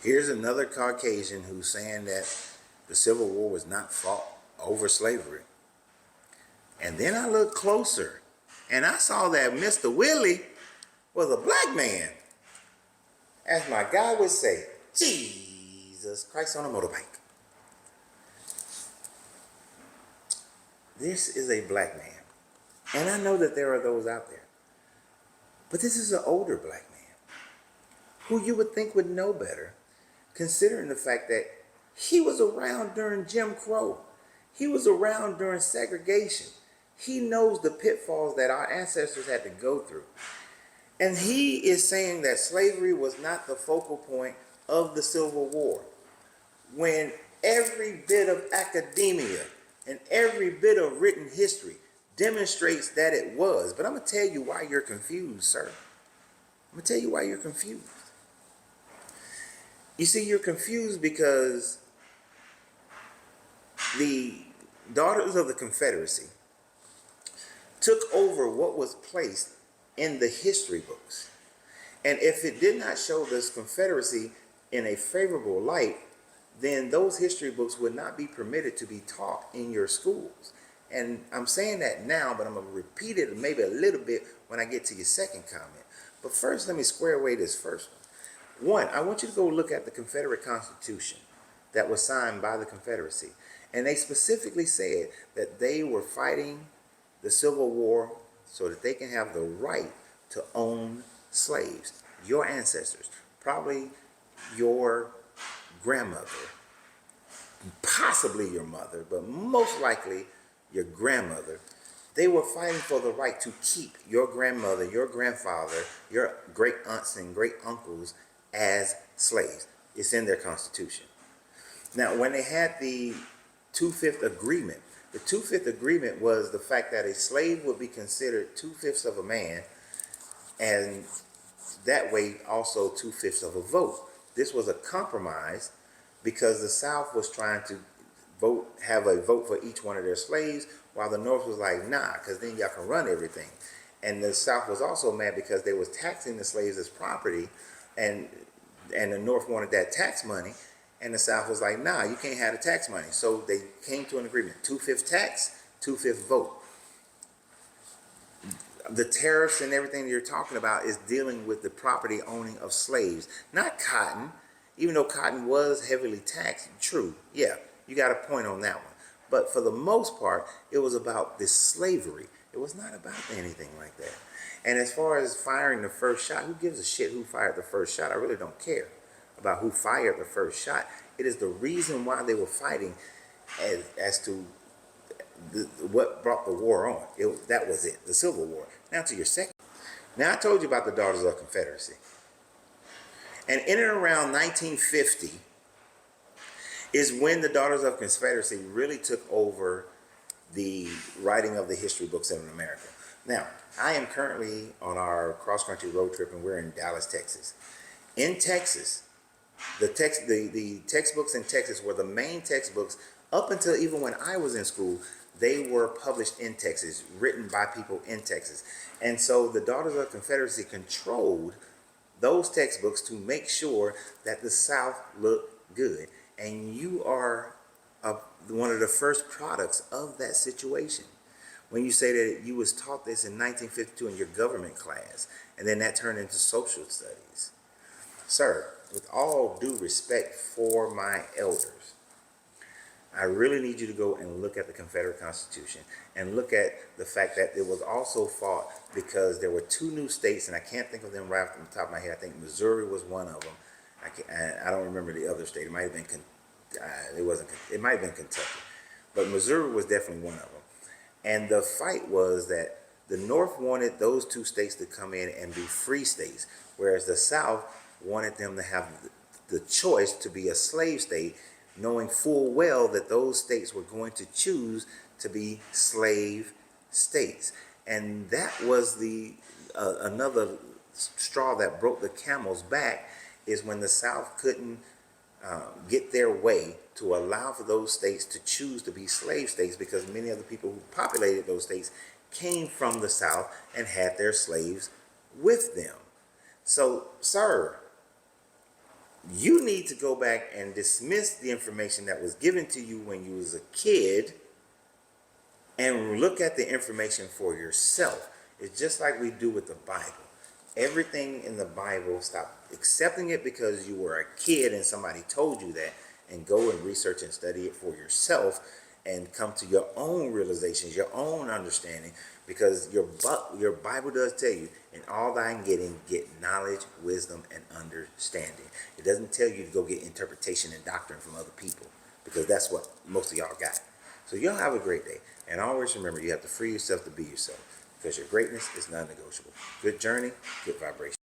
Here's another Caucasian who's saying that the Civil War was not fought over slavery. And then I looked closer and I saw that Mr. Willie was a black man. As my guy would say, Jesus Christ on a motorbike. This is a black man. And I know that there are those out there. But this is an older black man who you would think would know better, considering the fact that he was around during Jim Crow. He was around during segregation. He knows the pitfalls that our ancestors had to go through. And he is saying that slavery was not the focal point of the Civil War, when every bit of academia and every bit of written history demonstrates that it was. But I'm going to tell you why you're confused, sir. I'm going to tell you why you're confused. You see, you're confused because the Daughters of the Confederacy took over what was placed in the history books. And if it did not show this Confederacy in a favorable light, then those history books would not be permitted to be taught in your schools. And I'm saying that now, but I'm going to repeat it maybe a little bit when I get to your second comment. But first, let me square away this first one. One, I want you to go look at the Confederate Constitution that was signed by the Confederacy. And they specifically said that they were fighting the Civil War so that they can have the right to own slaves. Your ancestors, probably your grandmother, possibly your mother, but most likely your grandmother, they were fighting for the right to keep your grandmother, your grandfather, your great aunts and great uncles as slaves. It's in their Constitution. Now, when they had the 2/5 agreement, the 2/5 agreement was the fact that a slave would be considered 2/5 of a man, and that way also 2/5 of a vote. This was a compromise because the South was trying to have a vote for each one of their slaves, while the North was like, nah, because then y'all can run everything. And the South was also mad because they was taxing the slaves as property, and the North wanted that tax money, and the South was like, nah, you can't have the tax money. So they came to an agreement: 2/5 tax, 2/5 vote. The tariffs and everything you're talking about is dealing with the property owning of slaves, not cotton. Even though cotton was heavily taxed, true, yeah, you got a point on that one. But for the most part, it was about this slavery. It was not about anything like that. And as far as firing the first shot, who gives a shit who fired the first shot? I really don't care about who fired the first shot. It is the reason why they were fighting as to what brought the war on. That was it, the Civil War. Now to your second. Now I told you about the Daughters of the Confederacy. And in and around 1950 is when the Daughters of the Confederacy really took over the writing of the history books in America. Now, I am currently on our cross-country road trip, and we're in Dallas, Texas. In Texas, the textbooks in Texas were the main textbooks up until even when I was in school. They were published in Texas, written by people in Texas. And so the Daughters of the Confederacy controlled those textbooks to make sure that the South looked good. And you are one of the first products of that situation. When you say that you was taught this in 1952 in your government class, and then that turned into social studies. Sir, with all due respect for my elders, I really need you to go and look at the Confederate Constitution and look at the fact that it was also fought because there were two new states, and I can't think of them right off the top of my head. I think Missouri was one of them. I don't remember the other state. It might have been it might have been Kentucky, but Missouri was definitely one of them. And the fight was that the North wanted those two states to come in and be free states, whereas the South wanted them to have the choice to be a slave state, knowing full well that those states were going to choose to be slave states. And that was another straw that broke the camel's back, is when the South couldn't get their way to allow for those states to choose to be slave states, because many of the people who populated those states came from the South and had their slaves with them. So, sir, You need to go back and dismiss the information that was given to you when you was a kid and look at the information for yourself. It's just like we do with the Bible. Everything in the Bible, stop accepting it because you were a kid and somebody told you that, and go and research and study it for yourself and come to your own realizations, your own understanding, because your Bible does tell you, in all thine getting, get knowledge, wisdom, and understanding. It doesn't tell you to go get interpretation and doctrine from other people, because that's what most of y'all got. So y'all have a great day. And always remember, you have to free yourself to be yourself, because your greatness is non-negotiable. Good journey, good vibration.